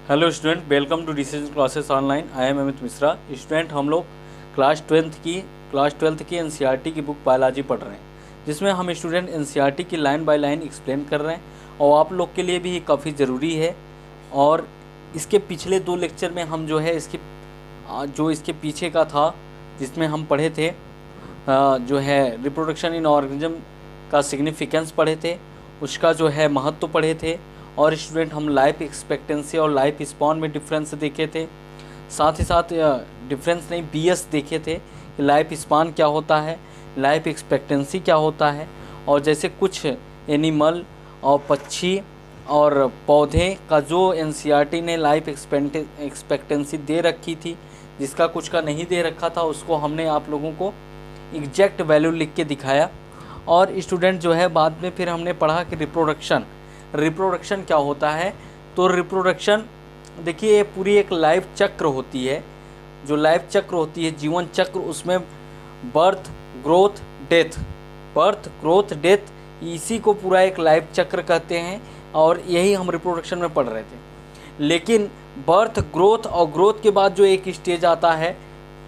Hello student, welcome to decision classes online. I am Amit Mishra. Student, हम लोग class twelfth की NCERT की book biology पढ़ रहे हैं, जिसमें हम स्टूडेंट एनसीईआरटी की लाइन बाय लाइन एक्सप्लेन कर रहे हैं और आप लोग के लिए भी काफ़ी ज़रूरी है। और इसके पिछले 2 लेक्चर में हम जो है इसके पीछे का था, जिसमें हम पढ़े थे जो है रिप्रोडक्शन इन ऑर्गेनिज्म का सिग्निफिकेंस पढ़े थे, उसका जो है महत्व पढ़े थे। और स्टूडेंट, हम लाइफ एक्सपेक्टेंसी और लाइफ स्पॉन में डिफरेंस देखे थे। साथ ही साथ डिफरेंस नहीं, बीएस देखे थे कि लाइफ स्पॉन क्या होता है, लाइफ एक्सपेक्टेंसी क्या होता है। और जैसे कुछ एनिमल और पक्षी और पौधे का जो एनसीईआरटी ने लाइफ एक्सपेक्टेंसी दे रखी थी, जिसका कुछ का नहीं दे रखा था, उसको हमने आप लोगों को एग्जैक्ट वैल्यू लिख के दिखाया। और स्टूडेंट जो है, बाद में फिर हमने पढ़ा कि रिप्रोडक्शन क्या होता है। तो रिप्रोडक्शन देखिए, ये पूरी एक लाइफ चक्र होती है। जो लाइफ चक्र होती है, जीवन चक्र, उसमें बर्थ ग्रोथ डेथ, इसी को पूरा एक लाइफ चक्र कहते हैं। और यही हम रिप्रोडक्शन में पढ़ रहे थे। लेकिन बर्थ, ग्रोथ और ग्रोथ के बाद जो एक स्टेज आता है,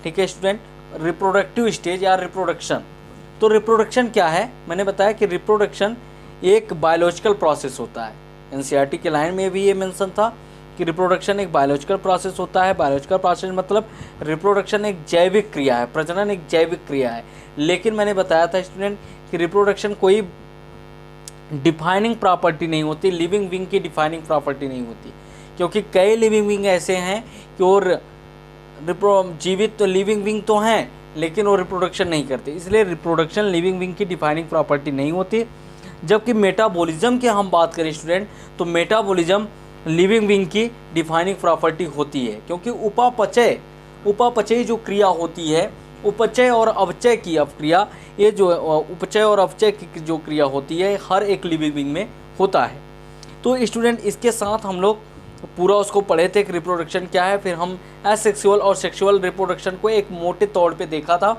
ठीक है स्टूडेंट, रिप्रोडक्टिव स्टेज या रिप्रोडक्शन। तो रिप्रोडक्शन क्या है? मैंने बताया कि रिप्रोडक्शन एक बायोलॉजिकल प्रोसेस होता है। एनसीईआरटी के लाइन में भी ये मेंशन था कि रिप्रोडक्शन एक बायोलॉजिकल प्रोसेस होता है। बायोलॉजिकल प्रोसेस मतलब रिप्रोडक्शन एक जैविक क्रिया है, प्रजनन एक जैविक क्रिया है। लेकिन मैंने बताया था स्टूडेंट कि रिप्रोडक्शन कोई डिफाइनिंग प्रॉपर्टी नहीं होती, लिविंग बीइंग की डिफाइनिंग प्रॉपर्टी नहीं होती। क्योंकि कई लिविंग बीइंग ऐसे हैं कि और जीवित तो लिविंग बीइंग तो हैं, लेकिन वो रिप्रोडक्शन नहीं करते। इसलिए रिप्रोडक्शन लिविंग बीइंग की डिफाइनिंग प्रॉपर्टी नहीं होती। जबकि मेटाबॉलिज्म की हम बात करें स्टूडेंट, तो मेटाबॉलिज्म लिविंग बीइंग की डिफाइनिंग प्रॉपर्टी होती है। क्योंकि उपापचय जो क्रिया होती है, उपचय और अवचय की क्रिया, ये जो उपचय और अवचय की जो क्रिया होती है, हर एक लिविंग बीइंग में होता है। तो स्टूडेंट, इसके साथ हम लोग पूरा उसको पढ़े थे कि रिप्रोडक्शन क्या है। फिर हम एसेक्सुअल और सेक्सुअल रिप्रोडक्शन को एक मोटे तौर पे देखा था,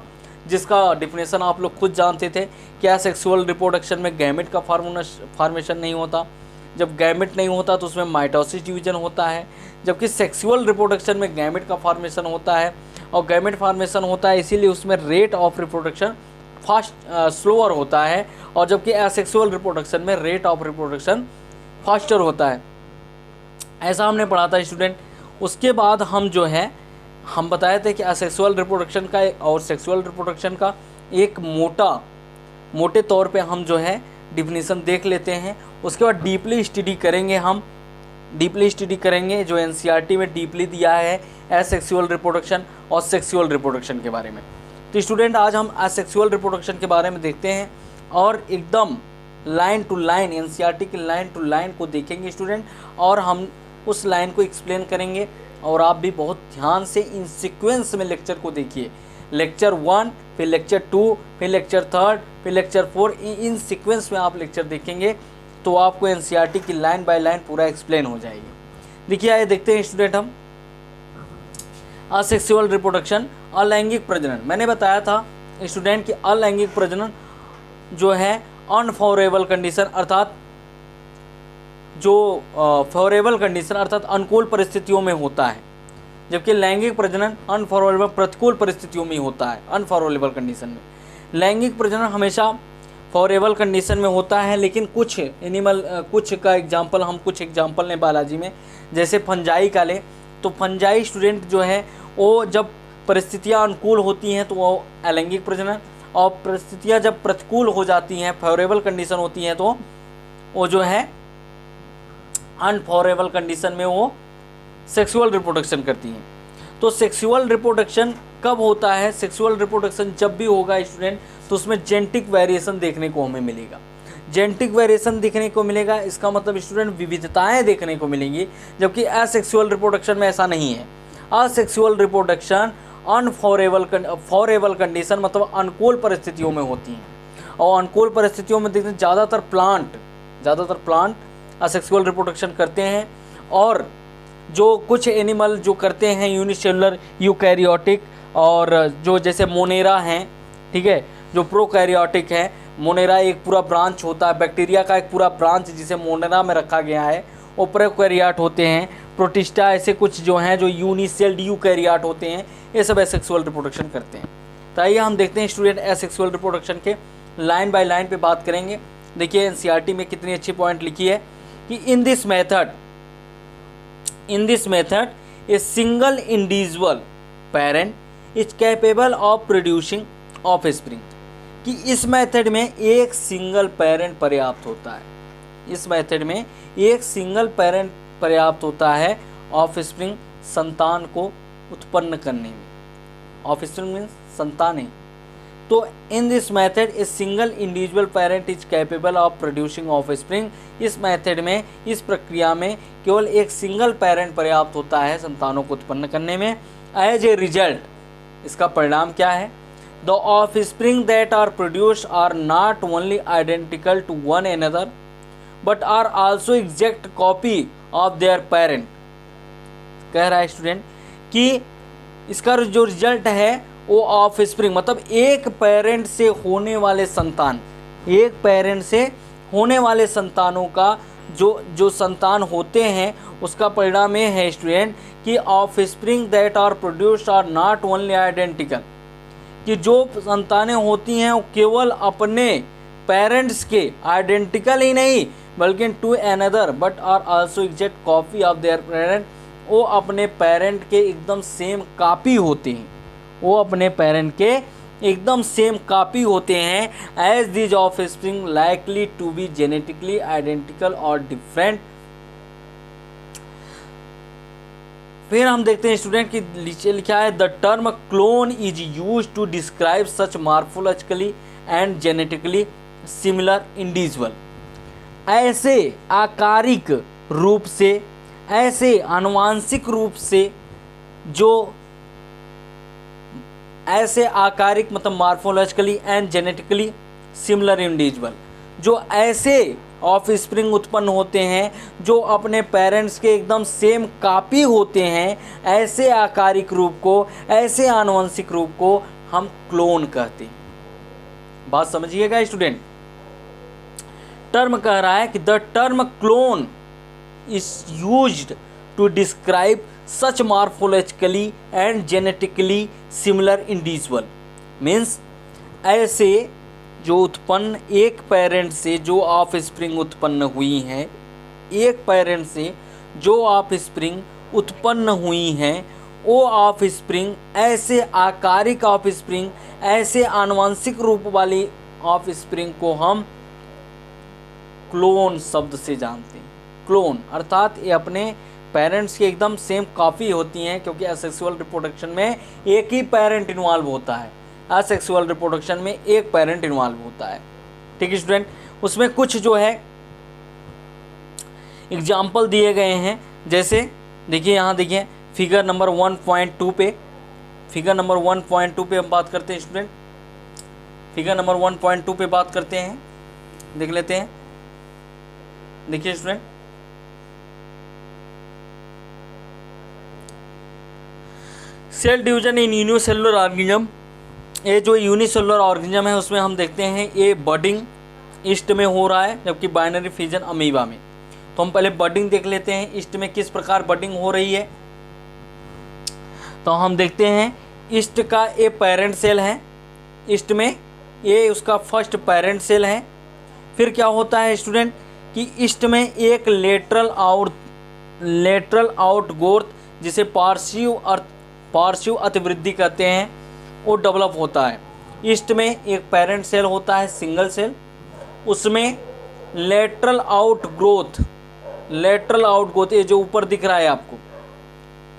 जिसका डिफिनेशन आप लोग खुद जानते थे कि एसेक्सुअल रिप्रोडक्शन में गैमेट का फॉर्मेशन नहीं होता। जब गैमेट नहीं होता तो उसमें माइटोसिस डिवीजन होता है। जबकि सेक्सुअल रिप्रोडक्शन में गैमेट का फॉर्मेशन होता है, और गैमेट फॉर्मेशन होता है इसीलिए उसमें रेट ऑफ रिप्रोडक्शन स्लोअर होता है। और जबकि एसेक्सुअल रिप्रोडक्शन में रेट ऑफ रिप्रोडक्शन फास्टर होता है। ऐसा हमने पढ़ा था स्टूडेंट। उसके बाद हम बताए थे कि असेक्सुअल रिप्रोडक्शन का और सेक्सुअल रिप्रोडक्शन का एक मोटे तौर पे हम जो है डिफिनीसन देख लेते हैं। उसके बाद डीपली स्टडी करेंगे जो एनसीईआरटी में डीपली दिया है एसेक्सुअल रिप्रोडक्शन और सेक्सुअल रिप्रोडक्शन के बारे में। तो स्टूडेंट, आज हम असेक्सुअल रिप्रोडक्शन के बारे में देखते हैं और एकदम लाइन टू लाइन एनसीईआरटी की लाइन टू लाइन को देखेंगे स्टूडेंट, और हम उस लाइन को एक्सप्लेन करेंगे। और आप भी बहुत ध्यान से इन सीक्वेंस में लेक्चर को देखिए। लेक्चर 1, फिर लेक्चर 2, फिर लेक्चर 3, फिर लेक्चर 4, इन सीक्वेंस में आप लेक्चर देखेंगे तो आपको एनसीईआरटी की लाइन बाय लाइन पूरा एक्सप्लेन हो जाएगी। देखिए, आइए देखते हैं स्टूडेंट हम असेक्सुअल रिप्रोडक्शन, अलैंगिक प्रजनन। मैंने बताया था स्टूडेंट कि अलैंगिक प्रजनन जो है अनफेवरेबल कंडीशन अर्थात फेवरेबल कंडीशन अर्थात अनुकूल परिस्थितियों में होता है। जबकि लैंगिक प्रजनन अनफेवरेबल प्रतिकूल परिस्थितियों में होता है। अनफेवरेबल कंडीशन में लैंगिक प्रजनन हमेशा फेवरेबल कंडीशन में होता है। लेकिन कुछ एग्जाम्पल ने बायोलॉजी में, जैसे फंजाई का ले, तो फंजाई स्टूडेंट जो है वो जब परिस्थितियाँ अनुकूल होती हैं तो वो अलैंगिक प्रजनन, और परिस्थितियाँ जब प्रतिकूल हो जाती हैं, फेवरेबल कंडीशन होती हैं, तो वो जो है अनफेवरेबल कंडीशन में वो सेक्सुअल रिप्रोडक्शन करती हैं। तो सेक्सुअल रिप्रोडक्शन कब होता है? सेक्सुअल रिप्रोडक्शन जब भी होगा स्टूडेंट, तो उसमें जेनेटिक वेरिएशन देखने को हमें मिलेगा। जेनेटिक वेरिएशन देखने को मिलेगा, इसका मतलब स्टूडेंट विविधताएं देखने को मिलेंगी। जबकि असेक्सुअल रिप्रोडक्शन में ऐसा नहीं है। असेक्सुअल रिप्रोडक्शन फेवरेबल कंडीशन मतलब अनुकूल परिस्थितियों में होती हैं। और अनुकूल परिस्थितियों में देखते हैं ज़्यादातर प्लांट असेक्सुअल रिप्रोडक्शन करते हैं। और जो कुछ एनिमल जो करते हैं यूनिसेलुलर यूकैरियोटिक, और जो जैसे मोनेरा हैं, ठीक है, जो प्रोकैरियोटिक है। मोनेरा एक पूरा ब्रांच होता है, बैक्टीरिया का एक पूरा ब्रांच जिसे मोनेरा में रखा गया है, वो प्रोकैरियोट होते हैं। प्रोटिस्टा, ऐसे कुछ जो हैं जो यूनिसेल्ड यूकैरियोट होते हैं, ये सब एसेक्सुअल रिप्रोडक्शन करते हैं। तो आइए हम देखते हैं स्टूडेंट एसेक्सुअल रिप्रोडक्शन के लाइन बाय लाइन पे बात करेंगे। देखिए एनसीईआरटी में कितनी अच्छी पॉइंट लिखी है कि in this method a single individual parent is capable of producing offspring, कि इस मेथड में एक सिंगल पेरेंट पर्याप्त होता है। इस मेथड में एक सिंगल पेरेंट पर्याप्त होता है ऑफस्प्रिंग, संतान को उत्पन्न करने में। ऑफस्प्रिंग मीन्स संतान है। तो in this method a single individual parent is capable of producing offspring, इस मेथड में, इस प्रक्रिया में केवल एक सिंगल पेरेंट पर्याप्त होता है संतानों को उत्पन्न करने में। एज ए रिजल्ट, इसका परिणाम क्या है? The offspring that are produced are not only identical to one another but are also exact copy of their parent. कह रहा है स्टूडेंट कि इसका जो रिजल्ट है वो ऑफस्प्रिंग मतलब एक पेरेंट से होने वाले संतान, एक पेरेंट से होने वाले संतानों का जो संतान होते हैं उसका परिणाम ये है स्टूडेंट कि offspring that are produced are not only identical, कि जो संतानें होती हैं वो केवल अपने पेरेंट्स के आइडेंटिकल ही नहीं बल्कि to another but are also exact copy of their parent, वो अपने पेरेंट के एकदम सेम कॉपी होते हैं, वो अपने पेरेंट के एकदम सेम कॉपी होते हैं। As this offspring likely to be genetically identical और डिफरेंट। फिर हम देखते हैं स्टूडेंट कि नीचे लिखा है the term clone is used to describe such morphologically and genetically similar individual. ऐसे आकारिक रूप से, ऐसे आनुवांशिक रूप से, जो ऐसे आकारिक मतलब morphologically and genetically similar individual, जो ऐसे ऑफस्प्रिंग उत्पन्न होते हैं जो अपने पेरेंट्स के एकदम सेम कॉपी होते हैं, ऐसे आकारिक रूप को, ऐसे आनुवंशिक रूप को हम क्लोन कहते हैं। बात समझिएगा स्टूडेंट। टर्म कह रहा है कि the term clone is used to describe such morphologically and genetically similar individual, means ऐसे जो उत्पन्न एक पेरेंट से जो ऑफस्प्रिंग उत्पन्न हुई हैं, एक पेरेंट से जो ऑफस्प्रिंग उत्पन्न हुई हैं, वो ऑफस्प्रिंग, ऐसे आकारिक ऑफस्प्रिंग, ऐसे आनुवंशिक रूप वाली ऑफस्प्रिंग को हम क्लोन शब्द से जानते हैं। क्लोन अर्थात ये अपने पेरेंट्स की एकदम सेम कॉपी होती हैं, क्योंकि असेक्सुअल रिप्रोडक्शन में एक ही पेरेंट इन्वॉल्व होता है। असेक्सुअल रिप्रोडक्शन में एक पेरेंट इन्वॉल्व होता है। ठीक है स्टूडेंट, उसमें कुछ जो है एग्जाम्पल दिए गए हैं, जैसे देखिए यहाँ देखिए फिगर नंबर 1.2 पे, फिगर नंबर 1.2 पे हम बात करते हैं स्टूडेंट। फिगर नंबर 1.2 पे बात करते हैं, देख लेते हैं। देखिए student, cell division in unicellular organism. ये जो यूनिसेलुलर ऑर्गेनिज्म है उसमें हम देखते हैं ये बडिंग ईस्ट में हो रहा है, जबकि बाइनरी फिजन अमीबा में। तो हम पहले बडिंग देख लेते हैं, ईस्ट में किस प्रकार बडिंग हो रही है। तो हम देखते हैं ईस्ट का ये पेरेंट सेल है, ईस्ट में ये उसका फर्स्ट पेरेंट सेल है। फिर क्या होता है स्टूडेंट कि ईस्ट में एक लेटरल आउटग्रोथ, जिसे पार्श्व अतिवृद्धि कहते हैं, वो डेवलप होता है। ईस्ट में एक पेरेंट सेल होता है, सिंगल सेल, उसमें लेटरल आउटग्रोथ, ये जो ऊपर दिख रहा है आपको,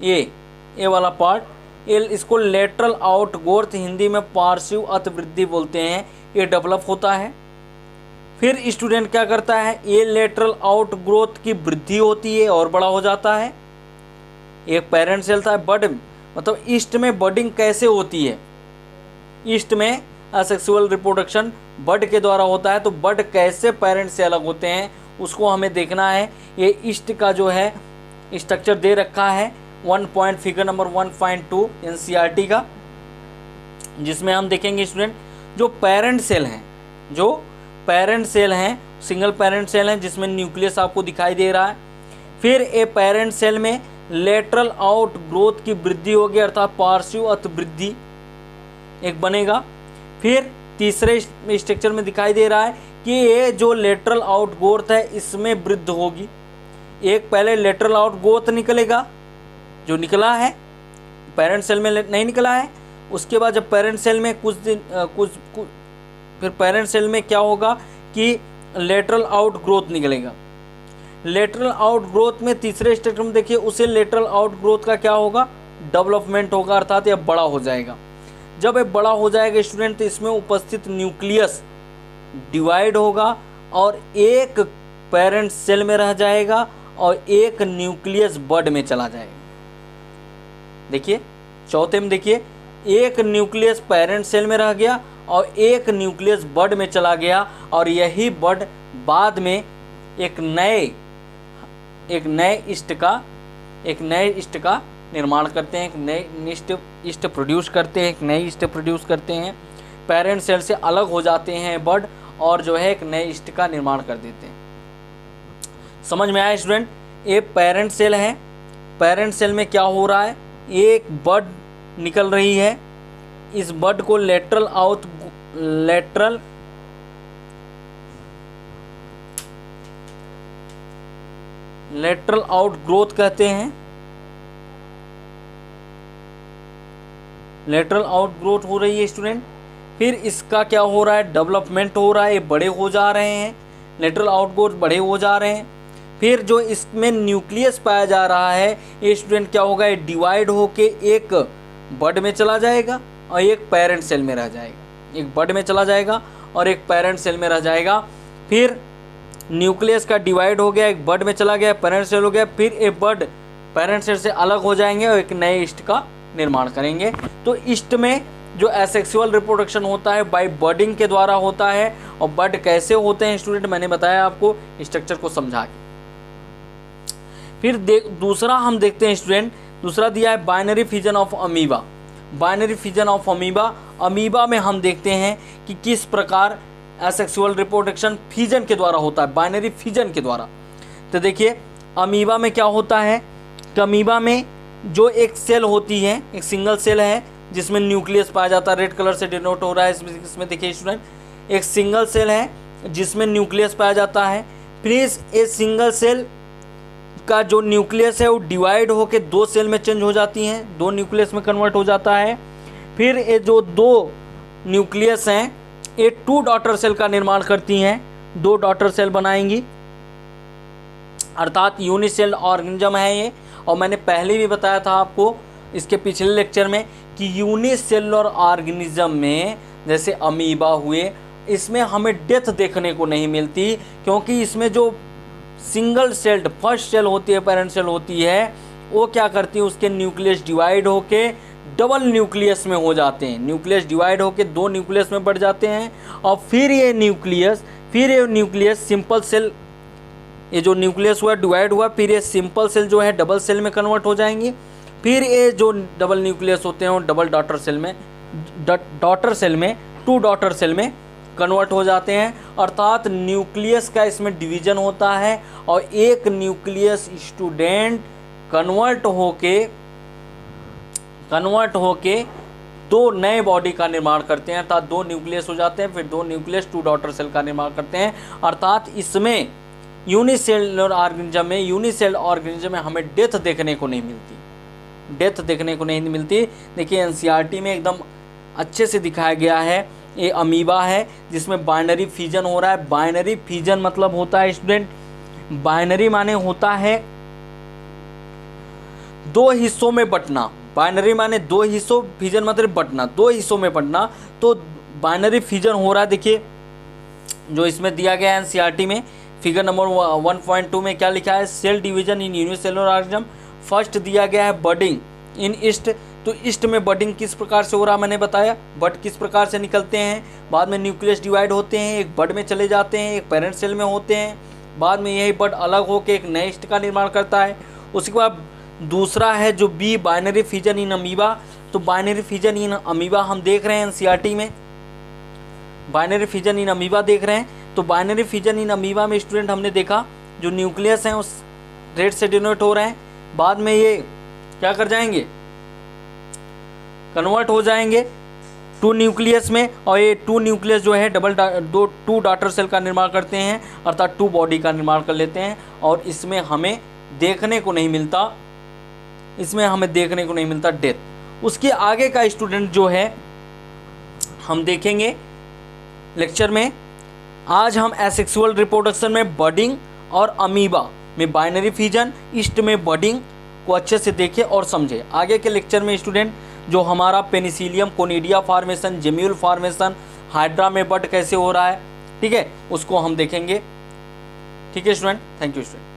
ये वाला पार्ट, ये इसको लेटरल आउटग्रोथ, हिंदी में पार्श्व अतिवृद्धि बोलते हैं, ये डेवलप होता है। फिर स्टूडेंट क्या करता है, ये लेटरल आउटग्रोथ की वृद्धि होती है और बड़ा हो जाता है। एक पेरेंट सेल था, बड मतलब ईस्ट में बडिंग कैसे होती है, ईस्ट में असेक्सुअल रिप्रोडक्शन बड के द्वारा होता है। तो बड कैसे पेरेंट से अलग होते हैं उसको हमें देखना है। ये ईस्ट का जो है स्ट्रक्चर दे रखा है फिगर नंबर 1.2 एनसीईआरटी का, जिसमें हम देखेंगे स्टूडेंट जो पेरेंट सेल हैं, सिंगल पेरेंट सेल हैं, जिसमें न्यूक्लियस आपको दिखाई दे रहा है। फिर ए पेरेंट सेल में लेटरल आउट ग्रोथ की वृद्धि होगी, अर्थात पार्श्व वृद्धि एक बनेगा। फिर तीसरे स्ट्रक्चर में दिखाई दे रहा है कि ये जो लेटरल आउट ग्रोथ है इसमें वृद्धि होगी। एक पहले लेटरल आउट ग्रोथ निकलेगा, जो निकला है पेरेंट सेल में नहीं निकला है। उसके बाद जब पेरेंट सेल में कुछ फिर पेरेंट सेल में क्या होगा कि लेटरल आउट ग्रोथ निकलेगा। लेटरल आउट ग्रोथ में तीसरे स्टेज में देखिए, उसे लेटरल आउट ग्रोथ का क्या होगा, डेवलपमेंट होगा, अर्थात यह बड़ा हो जाएगा। जब ये बड़ा हो जाएगा स्टूडेंट, तो इसमें उपस्थित न्यूक्लियस डिवाइड होगा और एक पेरेंट सेल में रह जाएगा और एक न्यूक्लियस बड में चला जाएगा। देखिए चौथे में देखिए, एक न्यूक्लियस पेरेंट सेल में रह गया और एक न्यूक्लियस बड में चला गया, और यही बड बाद में एक नए ईस्ट का निर्माण करते हैं, एक नए ईस्ट प्रोड्यूस करते हैं, एक नई ईस्ट प्रोड्यूस करते हैं। पेरेंट सेल से अलग हो जाते हैं बड, और जो है एक नए ईस्ट का निर्माण कर देते हैं। समझ में आया स्टूडेंट? ये पेरेंट सेल है। पेरेंट सेल में क्या हो रहा है, एक बड निकल रही है। इस बड को लेटरल आउट ग्रोथ कहते हैं। लेटरल आउट ग्रोथ हो रही है स्टूडेंट। फिर इसका क्या हो रहा है, डेवलपमेंट हो रहा है, ये बड़े हो जा रहे हैं, लेटरल आउट ग्रोथ बड़े हो जा रहे हैं। फिर जो इसमें न्यूक्लियस पाया जा रहा है, ये स्टूडेंट क्या होगा, ये डिवाइड होके एक बड में चला जाएगा और एक पेरेंट सेल में रह जाएगा। एक बड में चला जाएगा और एक पेरेंट सेल में रह जाएगा। फिर न्यूक्लियस का डिवाइड हो गया, एक बड में चला गया, पेरेंट सेल हो गया। फिर एक बड पेरेंट सेल से अलग हो जाएंगे और एक नए ईस्ट का निर्माण करेंगे। तो ईस्ट में जो एसेक्सुअल रिप्रोडक्शन होता है बाय बडिंग के द्वारा होता है। और बड कैसे होते हैं स्टूडेंट, मैंने बताया आपको स्ट्रक्चर को समझा के। फिर दूसरा हम देखते हैं स्टूडेंट, दूसरा दिया है binary fission of amoeba. Binary fission of amoeba, amoeba में हम देखते हैं कि किस प्रकार एसेक्सुअल रिप्रोडक्शन फिजन के द्वारा होता है, बाइनरी फिजन के द्वारा। तो देखिए अमीबा में क्या होता है कि अमीबा में जो एक सेल होती है, एक सिंगल सेल है जिसमें न्यूक्लियस पाया जाता है, रेड कलर से डिनोट हो रहा है इसमें देखिए स्टूडेंट, एक सिंगल सेल है जिसमें न्यूक्लियस पाया जाता है। प्लीज़ ये सिंगल सेल का जो न्यूक्लियस है वो डिवाइड होकर दो सेल में चेंज हो जाती हैं, दो न्यूक्लियस में कन्वर्ट हो जाता है। फिर ये जो दो न्यूक्लियस हैं ये टू डॉटर सेल का निर्माण करती हैं, दो डॉटर सेल बनाएंगी, अर्थात यूनिसेल ऑर्गेनिज्म है ये। और मैंने पहले भी बताया था आपको इसके पिछले लेक्चर में कि यूनिसेलुलर ऑर्गेनिज्म में जैसे अमीबा हुए, इसमें हमें डेथ देखने को नहीं मिलती, क्योंकि इसमें जो सिंगल सेल्ड फर्स्ट सेल होती है, पेरेंट सेल होती है, वो क्या करती है, उसके न्यूक्लियस डिवाइड होके डबल न्यूक्लियस में हो जाते हैं। न्यूक्लियस डिवाइड होके दो न्यूक्लियस में बढ़ जाते हैं और फिर ये न्यूक्लियस सिंपल सेल, ये जो न्यूक्लियस हुआ डिवाइड हुआ, फिर ये सिंपल सेल जो है डबल सेल में कन्वर्ट हो जाएंगी। फिर ये जो डबल न्यूक्लियस होते हैं वो डबल डॉटर सेल में टू डॉटर सेल में कन्वर्ट हो जाते हैं। अर्थात न्यूक्लियस का इसमें डिवीजन होता है और एक न्यूक्लियस स्टूडेंट कन्वर्ट होके दो नए बॉडी का निर्माण करते हैं, अर्थात दो न्यूक्लियस हो जाते हैं, फिर दो न्यूक्लियस टू डॉटर सेल का निर्माण करते हैं। अर्थात इसमें यूनिसेलुलर ऑर्गेनिज्म में हमें डेथ देखने को नहीं मिलती। देखिए एनसीईआरटी में एकदम अच्छे से दिखाया गया है, ये अमीबा है जिसमें बाइनरी फिजन हो रहा है। बाइनरी फिजन मतलब होता है स्टूडेंट, बाइनरी माने होता है दो हिस्सों में बंटना। बाइनरी माने दो हिस्सों, फिजन मतलब बंटना, दो हिस्सों में बंटना। तो बाइनरी फिजन हो रहा है। देखिए जो इसमें दिया गया है एनसीईआरटी में फिगर नंबर 1.2 में क्या लिखा है, cell division in unicellular organism. First दिया गया है बडिंग इन ईस्ट। तो ईस्ट में बडिंग किस प्रकार से हो रहा मैंने बताया, बड किस प्रकार से निकलते हैं, बाद में न्यूक्लियस डिवाइड होते हैं, एक बड में चले जाते हैं, एक पेरेंट सेल में होते हैं, बाद में यही बड अलग होकर एक नए ईस्ट का निर्माण करता है। उसके बाद दूसरा है जो B, binary fission in amoeba. तो बाइनरी फिजन इन अमीबा हम देख रहे हैं एनसीईआरटी में, बाइनरी फिजन इन अमीबा देख रहे हैं। तो बाइनरी फिजन इन अमीबा में स्टूडेंट हमने देखा जो न्यूक्लियस हैं उस रेड से डिनोट हो रहे हैं, बाद में ये क्या कर जाएंगे, कन्वर्ट हो जाएंगे टू न्यूक्लियस में, और ये टू न्यूक्लियस जो है टू डॉटर सेल का निर्माण करते हैं, अर्थात टू बॉडी का निर्माण कर लेते हैं। और इसमें हमें देखने को नहीं मिलता डेथ। उसके आगे का स्टूडेंट जो है हम देखेंगे लेक्चर में। आज हम एसेक्सुअल रिप्रोडक्शन में बडिंग और अमीबा में बाइनरी फिजन, ईस्ट में बडिंग को अच्छे से देखें और समझें। आगे के लेक्चर में स्टूडेंट जो हमारा Penicillium, conidia formation, gemmule formation, hydra में बड कैसे हो रहा है, ठीक है, उसको हम देखेंगे। ठीक है स्टूडेंट, थैंक यू स्टूडेंट।